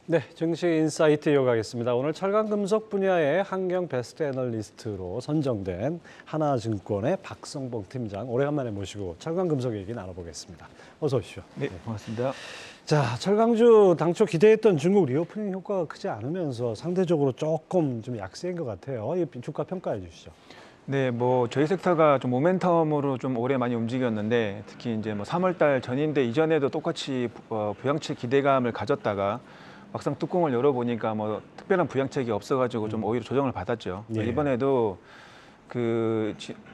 네, 증시 인사이트 이어가겠습니다. 오늘 철강금속 분야의 환경 베스트 애널리스트로 선정된 하나증권의 박성봉 팀장 오래간만에 모시고 철강금속 얘기 나눠보겠습니다. 어서 오십시오. 네, 고맙습니다. 자, 철강주 당초 기대했던 중국 리오프닝 효과가 크지 않으면서 상대적으로 조금 좀 약세인 것 같아요. 이 주가 평가해 주시죠. 네, 뭐 저희 섹터가 좀 모멘텀으로 좀 올해 많이 움직였는데 특히 이제 뭐 3월달 전인데 이전에도 똑같이 부양책 기대감을 가졌다가 막상 뚜껑을 열어보니까 뭐 특별한 부양책이 없어가지고 좀 오히려 조정을 받았죠. 예. 이번에도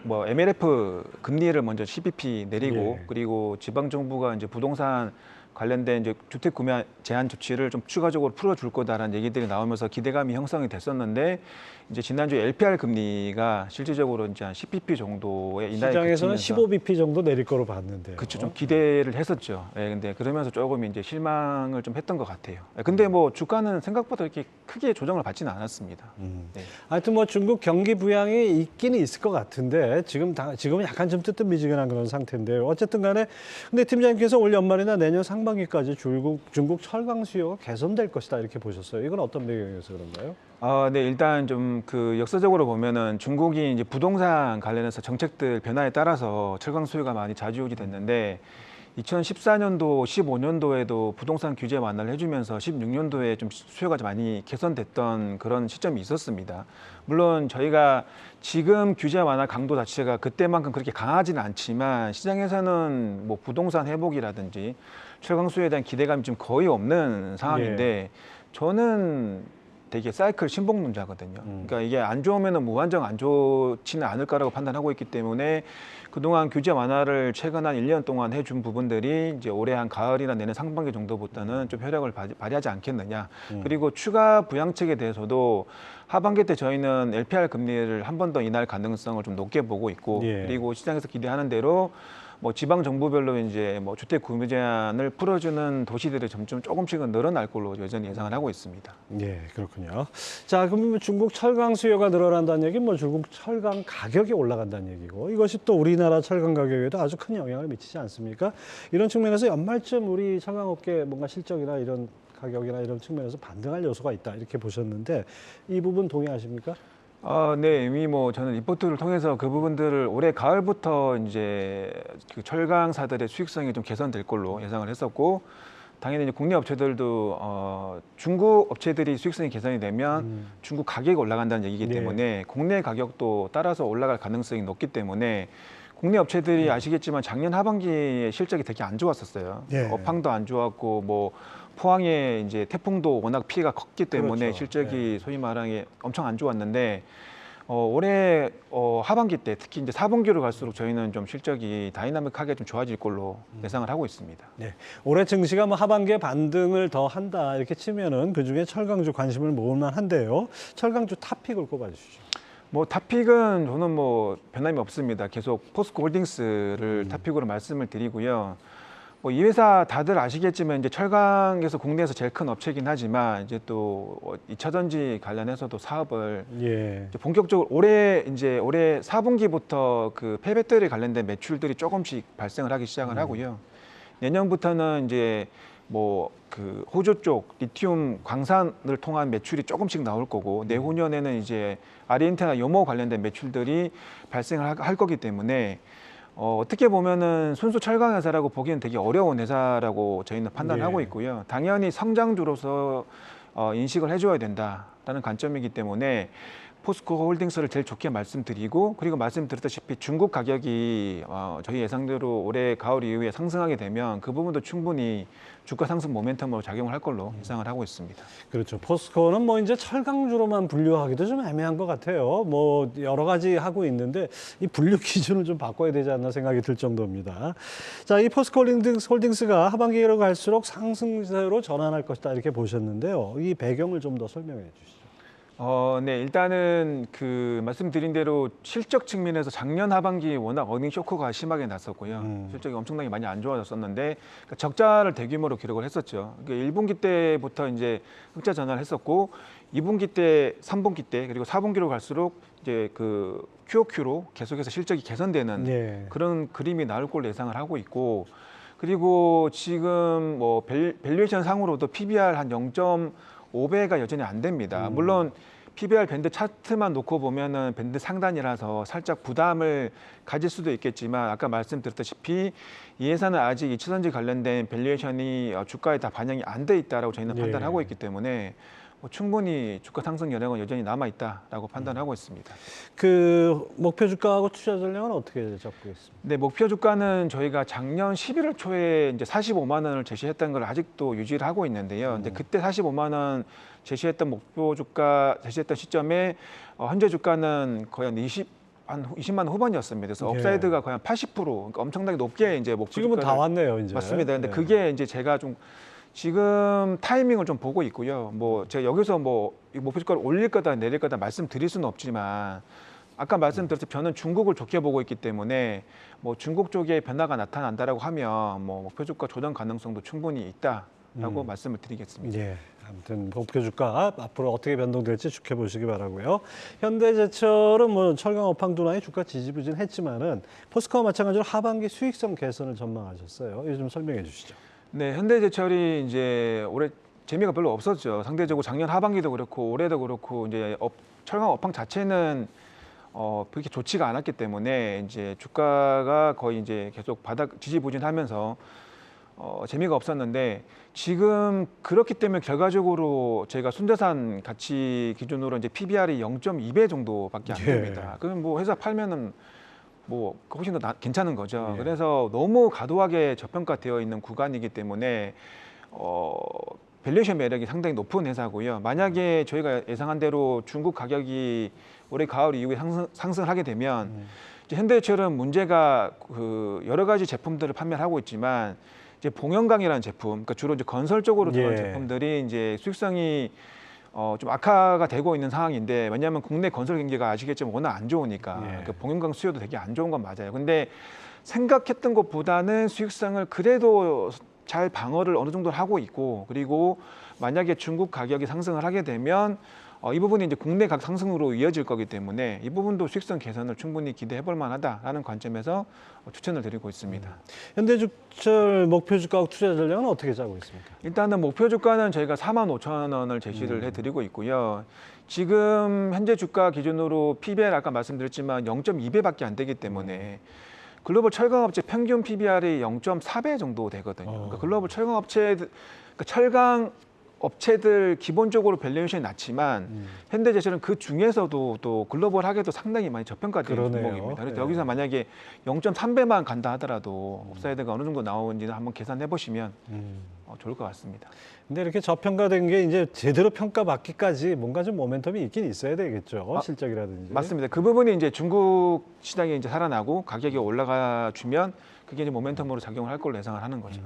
뭐 MLF 금리를 먼저 12p 내리고 예. 그리고 지방 정부가 이제 부동산 관련된 이제 주택 구매 제한 조치를 좀 추가적으로 풀어줄 거다라는 얘기들이 나오면서 기대감이 형성이 됐었는데 이제 지난주 LPR 금리가 실질적으로 이제 한 10bp 정도의 인하에 시장에서는 그치면서 15bp 정도 내릴 거로 봤는데요. 그렇죠. 좀 기대를 했었죠. 예, 근데 그러면서 조금 이제 실망을 좀 했던 것 같아요. 근데 뭐 주가는 생각보다 이렇게 크게 조정을 받지는 않았습니다. 네. 하여튼 뭐 중국 경기 부양이 있기는 있을 것 같은데 지금은 약간 좀 뜨뜻미지근한 그런 상태인데요. 어쨌든 간에 근데 팀장님께서 올 연말이나 내년 상반기까지 중국 철강 수요가 개선될 것이다 이렇게 보셨어요. 이건 어떤 배경에서 그런가요? 네, 일단 좀 그 역사적으로 보면은 중국이 이제 부동산 관련해서 정책들 변화에 따라서 철강 수요가 많이 좌지우지 됐는데 2014년도, 15년도에도 부동산 규제 완화를 해주면서 16년도에 좀 수요가 좀 많이 개선됐던 그런 시점이 있었습니다. 물론 저희가 지금 규제 완화 강도 자체가 그때만큼 그렇게 강하지는 않지만 시장에서는 뭐 부동산 회복이라든지 철강 수요에 대한 기대감이 좀 거의 없는 상황인데 저는 되게 사이클 신봉론자거든요. 그러니까 이게 안 좋으면 무한정 안 좋지는 않을 거라고 판단하고 있기 때문에 그동안 규제 완화를 최근 한 1년 동안 해준 부분들이 이제 올해 한 가을이나 내년 상반기 정도부터는 좀 효력을 발휘하지 않겠느냐. 그리고 추가 부양책에 대해서도 하반기 때 저희는 LPR 금리를 한 번 더 인하할 가능성을 좀 높게 보고 있고 그리고 시장에서 기대하는 대로 뭐 지방 정부별로 이제 뭐 주택 구매 제한을 풀어주는 도시들이 점점 조금씩은 늘어날 걸로 여전히 예상을 하고 있습니다. 예, 그렇군요. 자, 그러면 중국 철강 수요가 늘어난다는 얘기는 뭐 중국 철강 가격이 올라간다는 얘기고 이것이 또 우리나라 철강 가격에도 아주 큰 영향을 미치지 않습니까? 이런 측면에서 연말쯤 우리 철강업계 뭔가 실적이나 이런 가격이나 이런 측면에서 반등할 요소가 있다 이렇게 보셨는데 이 부분 동의하십니까? 네, 이미 뭐 저는 리포트를 통해서 그 부분들을 올해 가을부터 이제 그 철강사들의 수익성이 좀 개선될 걸로 예상을 했었고 당연히 이제 국내 업체들도 중국 업체들이 수익성이 개선이 되면 중국 가격이 올라간다는 얘기이기 때문에 국내 가격도 따라서 올라갈 가능성이 높기 때문에 국내 업체들이 아시겠지만 작년 하반기에 실적이 되게 안 좋았었어요. 업황도 안 좋았고 뭐 포항에 이제 태풍도 워낙 피해가 컸기 때문에 그렇죠. 실적이 소위 말하는 엄청 안 좋았는데 올해 하반기 때 특히 이제 4분기로 갈수록 저희는 좀 실적이 다이나믹하게 좀 좋아질 걸로 예상을 하고 있습니다. 네, 올해 증시가 뭐 하반기에 반등을 더 한다 이렇게 치면은 그 중에 철강주 관심을 모을 만한데요. 철강주 탑픽을 꼽아주시죠. 뭐 탑픽은 저는 뭐 변함이 없습니다. 계속 포스코 홀딩스를 탑픽으로 말씀을 드리고요. 뭐 이 회사 다들 아시겠지만 이제 철강에서 국내에서 제일 큰 업체이긴 하지만 이제 또 2차 전지 관련해서도 사업을 이제 본격적으로 올해 4분기부터 그 폐배터리 관련된 매출들이 조금씩 발생을 하기 시작을 하고요. 내년부터는 이제 뭐 그 호주 쪽 리튬 광산을 통한 매출이 조금씩 나올 거고 내후년에는 이제 아르헨티나 요모 관련된 매출들이 발생을 할 거기 때문에 어떻게 보면은 순수 철강 회사라고 보기엔 되게 어려운 회사라고 저희는 판단하고 있고요. 당연히 성장주로서 인식을 해줘야 된다라는 관점이기 때문에 포스코 홀딩스를 제일 좋게 말씀드리고 그리고 말씀드렸다시피 중국 가격이 저희 예상대로 올해 가을 이후에 상승하게 되면 그 부분도 충분히 주가 상승 모멘텀으로 작용을 할 걸로 예상을 하고 있습니다. 그렇죠. 포스코는 뭐 이제 철강주로만 분류하기도 좀 애매한 것 같아요. 뭐 여러 가지 하고 있는데 이 분류 기준을 좀 바꿔야 되지 않나 생각이 들 정도입니다. 자, 이 포스코 홀딩스가 하반기로 갈수록 상승세로 전환할 것이다 이렇게 보셨는데요. 이 배경을 좀 더 설명해 주시죠. 네, 일단은 그 말씀드린 대로 실적 측면에서 작년 하반기 워낙 어닝 쇼크가 심하게 났었고요. 실적이 엄청나게 많이 안 좋아졌었는데 그러니까 적자를 대규모로 기록을 했었죠. 그러니까 1분기 때부터 이제 흑자 전환을 했었고 2분기 때, 3분기 때 그리고 4분기로 갈수록 이제 그 QOQ로 계속해서 실적이 개선되는 그런 그림이 나올 걸로 예상을 하고 있고 그리고 지금 뭐 밸류에이션 상으로도 PBR 한 0.5배가 여전히 안 됩니다. 물론 PBR 밴드 차트만 놓고 보면은 밴드 상단이라서 살짝 부담을 가질 수도 있겠지만 아까 말씀드렸다시피 이 회사는 아직 이 치선지 관련된 밸류에이션이 주가에 다 반영이 안 돼 있다라고 저희는 예. 판단하고 있기 때문에 뭐 충분히 주가 상승 여력은 여전히 남아 있다라고 판단하고 있습니다. 그 목표 주가하고 투자 전략은 어떻게 잡고 있습니까? 네, 목표 주가는 저희가 작년 11월 초에 이제 45만 원을 제시했던 걸 아직도 유지를 하고 있는데요. 근데 그때 45만 원 제시했던 목표 주가 제시했던 시점에 현재 주가는 거의 한 20만 원 후반이었습니다. 그래서 예. 업사이드가 거의 한 80%, 그러니까 엄청나게 높게 이제 목표 지금은 주가를 다 왔네요, 이제. 맞습니다. 근데 예. 그게 이제 제가 좀 지금 타이밍을 좀 보고 있고요. 뭐 제가 여기서 뭐 이 목표 주가를 올릴 거다 내릴 거다 말씀드릴 수는 없지만 아까 말씀드렸듯이 저는 중국을 좋게 보고 있기 때문에 뭐 중국 쪽에 변화가 나타난다라고 하면 뭐 목표 주가 조정 가능성도 충분히 있다라고 말씀을 드리겠습니다. 예. 아무튼 목표 주가 앞으로 어떻게 변동될지 지켜보시기 바라고요. 현대제철은 뭐 철강 업황 둔화에 주가 지지부진했지만은 포스코와 마찬가지로 하반기 수익성 개선을 전망하셨어요. 이거 좀 설명해 주시죠. 네, 현대제철이 이제 올해 재미가 별로 없었죠. 상대적으로 작년 하반기도 그렇고 올해도 그렇고 이제 철강 업황 자체는 그렇게 좋지가 않았기 때문에 이제 주가가 거의 이제 계속 바닥 지지부진하면서 재미가 없었는데 지금 그렇기 때문에 결과적으로 저희가 순자산 가치 기준으로 이제 PBR이 0.2배 정도밖에 안 예. 됩니다. 그럼 뭐 회사 팔면은 뭐 훨씬 더 괜찮은 거죠. 예. 그래서 너무 과도하게 저평가되어 있는 구간이기 때문에 밸류에이션 매력이 상당히 높은 회사고요. 만약에 저희가 예상한 대로 중국 가격이 올해 가을 이후에 상승을 하게 되면 이제 현대제철은 문제가 그 여러 가지 제품들을 판매를 하고 있지만 이제 봉영강이라는 제품, 그러니까 주로 이제 건설 쪽으로 들어간 예. 제품들이 이제 수익성이 좀 악화가 되고 있는 상황인데 왜냐하면 국내 건설 경기가 아시겠지만 워낙 안 좋으니까 예. 그 봉영강 수요도 되게 안 좋은 건 맞아요. 근데 생각했던 것보다는 수익성을 그래도 잘 방어를 어느 정도 하고 있고 그리고 만약에 중국 가격이 상승을 하게 되면 이 부분이 이제 국내 가격 상승으로 이어질 거기 때문에 이 부분도 수익성 개선을 충분히 기대해 볼 만하다라는 관점에서 추천을 드리고 있습니다. 현대제철 목표 주가하고 투자 전략은 어떻게 짜고 있습니까? 일단은 목표 주가는 저희가 45,000원을 제시를 해드리고 있고요. 지금 현재 주가 기준으로 PBR 아까 말씀드렸지만 0.2배밖에 안 되기 때문에 글로벌 철강업체 평균 PBR이 0.4배 정도 되거든요. 그러니까 글로벌 철강업체, 그러니까 철강 업체들 기본적으로 밸류에이션이 낮지만 현대제철은 그 중에서도 또 글로벌하게도 상당히 많이 저평가된 그러네요. 종목입니다. 그래서 네. 여기서 만약에 0.3배만 간다 하더라도 업사이드가 어느 정도 나오는지는 한번 계산해 보시면 좋을 것 같습니다. 근데 이렇게 저평가된 게 이제 제대로 평가받기까지 뭔가 좀 모멘텀이 있긴 있어야 되겠죠. 실적이라든지. 맞습니다. 그 부분이 이제 중국 시장이 이제 살아나고 가격이 올라가 주면 그게 이제 모멘텀으로 작용을 할 걸로 예상을 하는 거죠.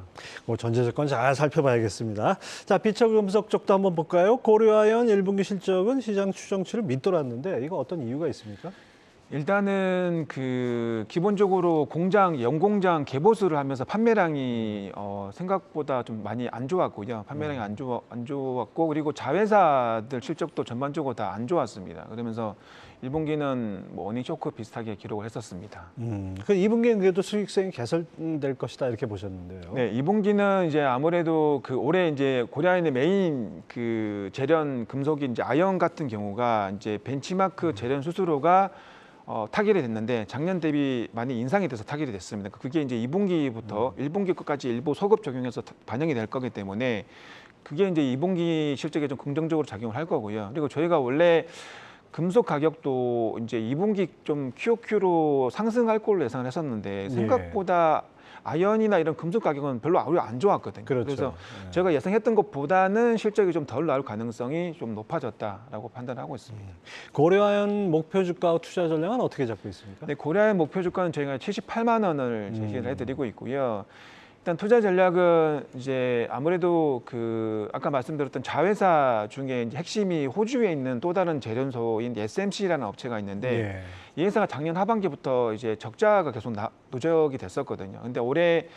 뭐 전제조건 잘 살펴봐야겠습니다. 자, 비처금속 쪽도 한번 볼까요? 고려아연 1분기 실적은 시장 추정치를 밑돌았는데 이거 어떤 이유가 있습니까? 일단은 그 기본적으로 연공장 개보수를 하면서 판매량이 생각보다 좀 많이 안 좋았고요. 판매량이 안 좋았고 그리고 자회사들 실적도 전반적으로 다 안 좋았습니다. 그러면서 1분기는 뭐 어닝 쇼크 비슷하게 기록을 했었습니다. 그 2분기는 그래도 수익성이 개선될 것이다 이렇게 보셨는데요. 네, 2분기는 이제 아무래도 그 올해 이제 고려아연의 메인 그 재련 금속이 이제 아연 같은 경우가 이제 벤치마크 재련 수수료가 타결이 됐는데 작년 대비 많이 인상이 돼서 타결이 됐습니다. 그게 이제 2분기부터 1분기 끝까지 일부 소급 적용해서 반영이 될 거기 때문에 그게 이제 2분기 실적에 좀 긍정적으로 작용을 할 거고요. 그리고 저희가 원래 금속 가격도 이제 2분기 좀 QOQ로 상승할 걸로 예상을 했었는데 생각보다 아연이나 이런 금속 가격은 별로 안 좋았거든요. 그렇죠. 그래서 제가 예상했던 것보다는 실적이 좀 덜 나올 가능성이 좀 높아졌다라고 판단하고 있습니다. 고려아연 목표 주가 투자 전략은 어떻게 잡고 있습니까? 네, 고려아연 목표 주가는 저희가 78만 원을 제시를 해드리고 있고요. 일단 투자 전략은 이제 아무래도 그 아까 말씀드렸던 자회사 중에 이제 핵심이 호주에 있는 또 다른 재련소인 SMC라는 업체가 있는데 이 회사가 작년 하반기부터 이제 적자가 계속 누적이 됐었거든요. 근데 올해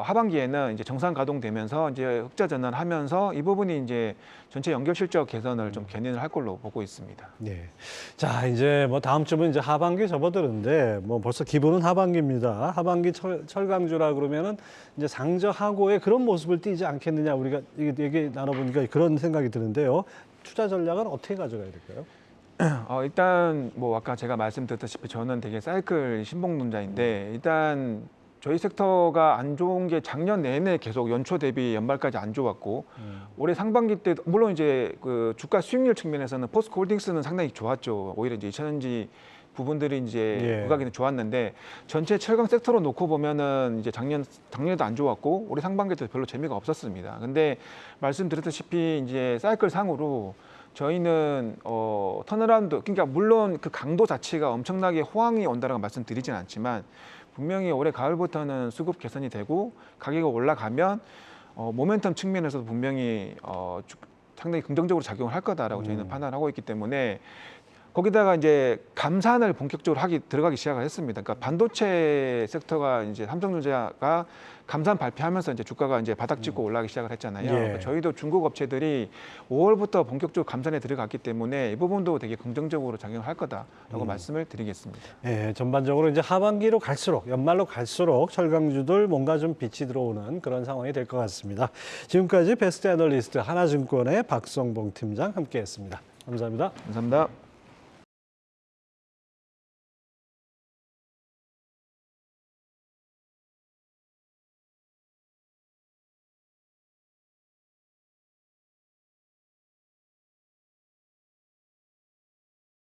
하반기에는 이제 정상 가동되면서 이제 흑자 전환하면서 이 부분이 이제 전체 연결 실적 개선을 좀 견인을 할 걸로 보고 있습니다. 네. 자, 이제 뭐 다음 주면 이제 하반기 접어드는데 뭐 벌써 기분은 하반기입니다. 하반기 철강주라 그러면은 이제 상저하고의 그런 모습을 띠지 않겠느냐 우리가 얘기 나눠보니까 그런 생각이 드는데요. 투자 전략은 어떻게 가져가야 될까요? 일단 뭐 아까 제가 말씀드렸다시피 저는 되게 사이클 신봉론자인데 일단 저희 섹터가 안 좋은 게 작년 내내 계속 연초 대비 연말까지 안 좋았고 올해 상반기 때 물론 이제 그 주가 수익률 측면에서는 포스코 홀딩스는 상당히 좋았죠. 오히려 이제 2차전지 부분들이 이제 부각이 좋았는데 전체 철강 섹터로 놓고 보면은 이제 작년에도 안 좋았고 올해 상반기 때도 별로 재미가 없었습니다. 근데 말씀드렸다시피 이제 사이클 상으로 저희는 턴어라운드 그러니까 물론 그 강도 자체가 엄청나게 호황이 온다라고 말씀드리진 않지만 분명히 올해 가을부터는 수급 개선이 되고 가격이 올라가면 모멘텀 측면에서도 분명히 상당히 긍정적으로 작용을 할 거다라고 저희는 판단하고 있기 때문에 거기다가 이제 감산을 본격적으로 들어가기 시작을 했습니다. 그러니까 반도체 섹터가 이제 삼성전자가 감산 발표하면서 이제 주가가 이제 바닥 찍고 올라가기 시작을 했잖아요. 그러니까 저희도 중국 업체들이 5월부터 본격적으로 감산에 들어갔기 때문에 이 부분도 되게 긍정적으로 작용을 할 거다라고 말씀을 드리겠습니다. 네, 전반적으로 이제 하반기로 갈수록 연말로 갈수록 철강주들 뭔가 좀 빛이 들어오는 그런 상황이 될 것 같습니다. 지금까지 베스트 애널리스트 하나증권의 박성봉 팀장 함께했습니다. 감사합니다. 감사합니다.